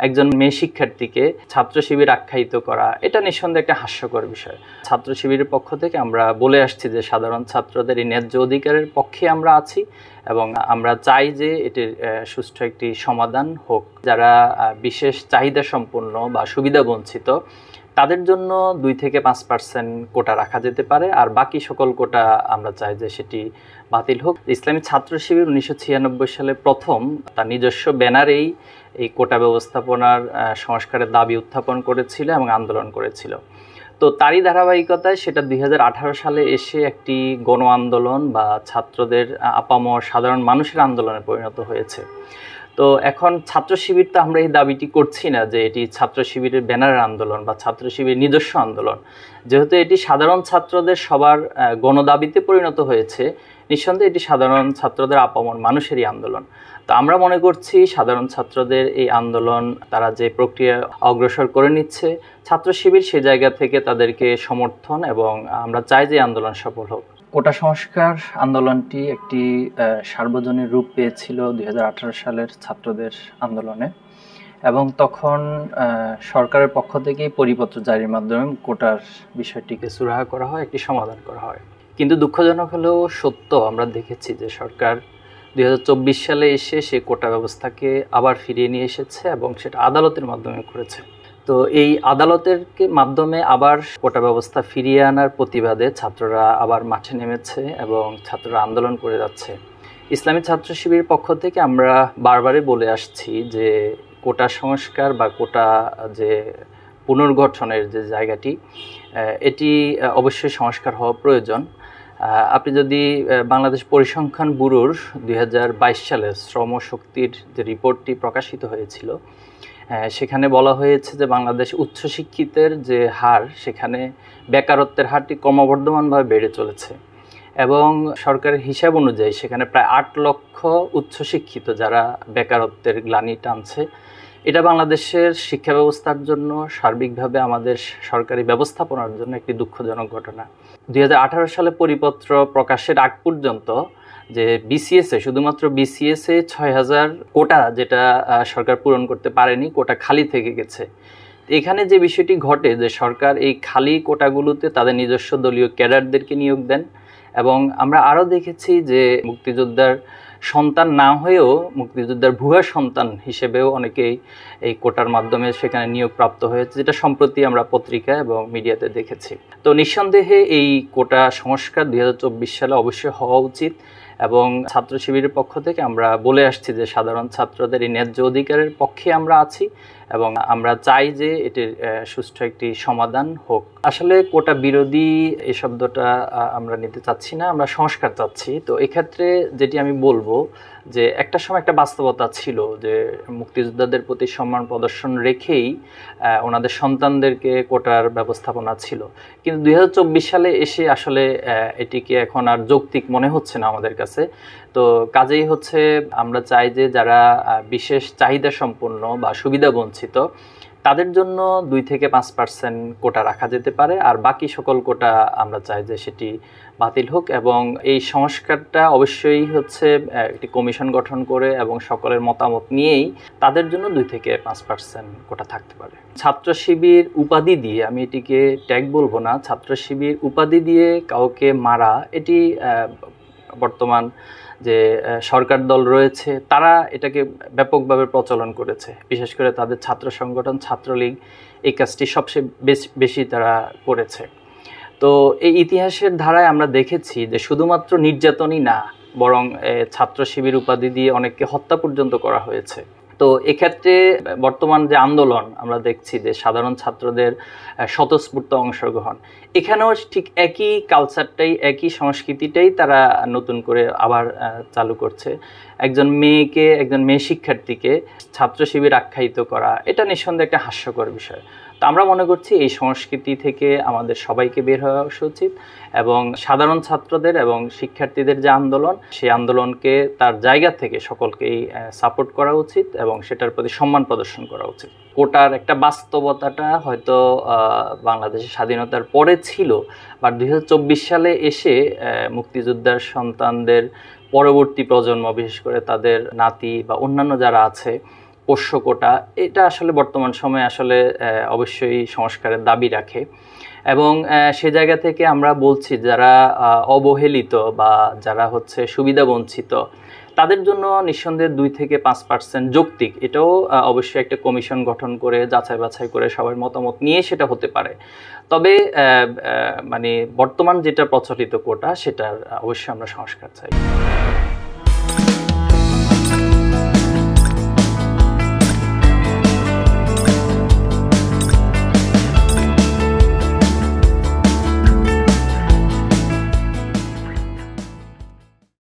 একজন মেয়ে শিক্ষার্থীকে ছাত্র শিবির আখ্যায়িত করা এটা নিঃসন্দেহে একটা হাস্যকর বিষয়। ছাত্র শিবিরের পক্ষ থেকে আমরা বলে আসছি যে সাধারণ ছাত্রদের এই ন্যায্য অধিকারের পক্ষে আমরা আছি এবং আমরা চাই যে এটির সুষ্ঠু একটি সমাধান হোক। যারা বিশেষ চাহিদা সম্পন্ন বা সুবিধা বঞ্চিত তাদের জন্য 2 থেকে 5% কোটা রাখা যেতে পারে, আর বাকি সকল কোটা আমরা চাই যে সেটি বাতিল হোক। ইসলামী ছাত্র শিবির 1996 সালে প্রথম তার নিজস্ব ব্যানারেই এই কোটা ব্যবস্থাপনার সংস্কারের দাবি উত্থাপন করেছিল এবং আন্দোলন করেছিল। তো তারই ধারাবাহিকতায় সেটা 2018 সালে এসে একটি গণ আন্দোলন বা ছাত্রদের আপামর সাধারণ মানুষের আন্দোলনে পরিণত হয়েছে। তো এখন ছাত্র শিবির তো আমরা এই দাবিটি করছি না যে এটি ছাত্র শিবিরের ব্যানারের আন্দোলন বা ছাত্র শিবিরের নিজস্ব আন্দোলন। যেহেতু এটি সাধারণ ছাত্রদের সবার গণদাবিতে পরিণত হয়েছে, নিঃসন্দেহে এটি সাধারণ ছাত্রদের আপামর মানুষেরই আন্দোলন। তো আমরা মনে করছি সাধারণ ছাত্রদের এই আন্দোলন তারা যে প্রক্রিয়া অগ্রসর করে নিচ্ছে, ছাত্র শিবির সে জায়গা থেকে তাদেরকে সমর্থন এবং আমরা চাই যে আন্দোলন সফল হোক। কোটা সংস্কার আন্দোলনটি একটি সার্বজনীন রূপ পেয়েছিল 2018 সালের ছাত্রদের আন্দোলনে, এবং তখন সরকারের পক্ষ থেকেই পরিপত্র জারির মাধ্যমে কোটার বিষয়টিকে সুরাহা করা হয়, একটি সমাধান করা হয়। কিন্তু দুঃখজনক হলেও সত্য, আমরা দেখেছি যে সরকার 2024 সালে এসে সে কোটা ব্যবস্থাকে আবার ফিরিয়ে নিয়ে এসেছে এবং সেটা আদালতের মাধ্যমে করেছে। তো এই আদালতের মাধ্যমে আবার কোটা ব্যবস্থা ফিরিয়ে আনার প্রতিবাদে ছাত্ররা আবার মাঠে নেমেছে এবং ছাত্ররা আন্দোলন করে যাচ্ছে। ইসলামী ছাত্র শিবিরের পক্ষ থেকে আমরা বারবারই বলে আসছি যে কোটা সংস্কার বা কোটা যে পুনর্গঠনের যে জায়গাটি, এটি অবশ্যই সংস্কার হওয়া প্রয়োজন। আপনি যদি বাংলাদেশ পরিসংখ্যান ব্যুরোর 2022 সালে শ্রমশক্তির যে রিপোর্টটি প্রকাশিত হয়েছিল, সেখানে বলা হয়েছে যে বাংলাদেশ উচ্চশিক্ষিতের যে হার, সেখানে বেকারত্বের হারটি ক্রমবর্ধমানভাবে বেড়ে চলেছে এবং সরকারের হিসাব অনুযায়ী সেখানে প্রায় 8 লক্ষ উচ্চশিক্ষিত যারা বেকারত্বের গ্লানি টানছে। এটা বাংলাদেশের শিক্ষা ব্যবস্থার জন্য, সার্বিকভাবে আমাদের সরকারি ব্যবস্থাপনার জন্য একটি দুঃখজনক ঘটনা। 2018 সালে পরিপত্র প্রকাশের আগ পর্যন্ত যে বিসিএসএ, শুধুমাত্র বিসিএসএ 6000 কোটা যেটা সরকার পূরণ করতে পারেনি, কোটা খালি থেকে গেছে। এখানে যে বিষয়টি ঘটে যে সরকার এই খালি কোটাগুলোতে তাদের নিজস্ব দলীয় ক্যাডারদেরকে নিয়োগ দেন, এবং আমরা আরও দেখেছি যে মুক্তিযোদ্ধার সন্তান না হয়েও মুক্তিযোদ্ধার ভুয়া সন্তান হিসেবেও অনেকেই এই কোটার মাধ্যমে সেখানে নিয়োগ প্রাপ্ত হয়েছে, যেটা সম্প্রতি আমরা পত্রিকা এবং মিডিয়াতে দেখেছি। তো নিঃসন্দেহে এই কোটা সংস্কার 2024 সালে অবশ্যই হওয়া উচিত এবং ছাত্র শিবিরের পক্ষ থেকে আমরা বলে আসছি যে সাধারণ ছাত্রদের এই ন্যায্য অধিকারের পক্ষে আমরা আছি এবং আমরা চাই যে এটির সুষ্ঠু একটি সমাধান হোক। আসলে কোটা বিরোধী এই শব্দটা আমরা নিতে চাচ্ছি না, আমরা সংস্কার চাচ্ছি। তো এক্ষেত্রে যেটি আমি বলবো যে একটা সময় একটা বাস্তবতা ছিল যে মুক্তিযোদ্ধাদের প্রতি সম্মান প্রদর্শন রেখেই ওনাদের সন্তানদেরকে কোটার ব্যবস্থাপনা ছিল, কিন্তু 2024 সালে এসে আসলে এটিকে এখন আর যৌক্তিক মনে হচ্ছে না আমাদের কাছে। তো কাজেই হচ্ছে আমরা চাই যে যারা বিশেষ চাহিদা সম্পন্ন বা সুবিধা বঞ্চিত তাদের জন্য 2 থেকে 5% কোটা রাখা যেতে পারে, আর বাকি সকল কোটা আমরা চাই যে সেটি বাতিল হোক। এবং এই সংস্কারটা অবশ্যই হচ্ছে একটি কমিশন গঠন করে এবং সকলের মতামত নিয়েই তাদের জন্য 2 থেকে 5% কোটা থাকতে পারে। ছাত্র শিবির উপাধি দিয়ে, আমি এটিকে ট্যাগ বলবো না, ছাত্র শিবির উপাধি দিয়ে কাউকে মারা, এটি বর্তমান যে সরকার দল রয়েছে তারা এটাকে ব্যাপকভাবে প্রচলন করেছে, বিশেষ করে তাদের ছাত্র সংগঠন ছাত্রলীগ এই কাজটি সবচেয়ে বেশি তারা করেছে। তো এই ইতিহাসের ধারায় আমরা দেখেছি যে শুধুমাত্র নির্যাতনই না, বরং ছাত্র শিবির উপাধি দিয়ে অনেককে হত্যা পর্যন্ত করা হয়েছে। তো এক্ষেত্রে বর্তমান যে আন্দোলন আমরা দেখছি যে সাধারণ ছাত্রদের স্বতঃস্ফূর্ত অংশগ্রহণ, এখানেও ঠিক একই কালচারটাই, একই সংস্কৃতিটাই তারা নতুন করে আবার চালু করছে। একজন মেয়ে শিক্ষার্থীকে ছাত্র শিবির আখ্যায়িত করা, এটা নিঃসন্দেহে একটা হাস্যকর বিষয়। তো আমরা মনে করছি এই সংস্কৃতি থেকে আমাদের সবাইকে বের হওয়া উচিত এবং সাধারণ ছাত্রদের এবং শিক্ষার্থীদের যে আন্দোলন, সেই আন্দোলনকে তার জায়গা থেকে সকলকেই সাপোর্ট করা উচিত এবং সেটার প্রতি সম্মান প্রদর্শন করা উচিত। কোটার একটা বাস্তবতাটা হয়তো বাংলাদেশের স্বাধীনতার পরে ছিল, বা 2024 সালে এসে মুক্তিযোদ্ধার সন্তানদের পরবর্তী প্রজন্ম, বিশেষ করে তাদের নাতি বা অন্যান্য যারা আছে, পোষ্য কোটা, এটা আসলে বর্তমান সময়ে আসলে অবশ্যই সংস্কারের দাবি রাখে। এবং সে জায়গা থেকে আমরা বলছি যারা অবহেলিত বা যারা হচ্ছে সুবিধা বঞ্চিত, তাদের জন্য নিঃসন্দেহে 2 থেকে 5% যৌক্তিক। এটাও অবশ্যই একটা কমিশন গঠন করে যাচাই বাছাই করে সবার মতামত নিয়ে সেটা হতে পারে। তবে মানে বর্তমান যেটা প্রচলিত কোটা, সেটার অবশ্যই আমরা সংস্কার চাই।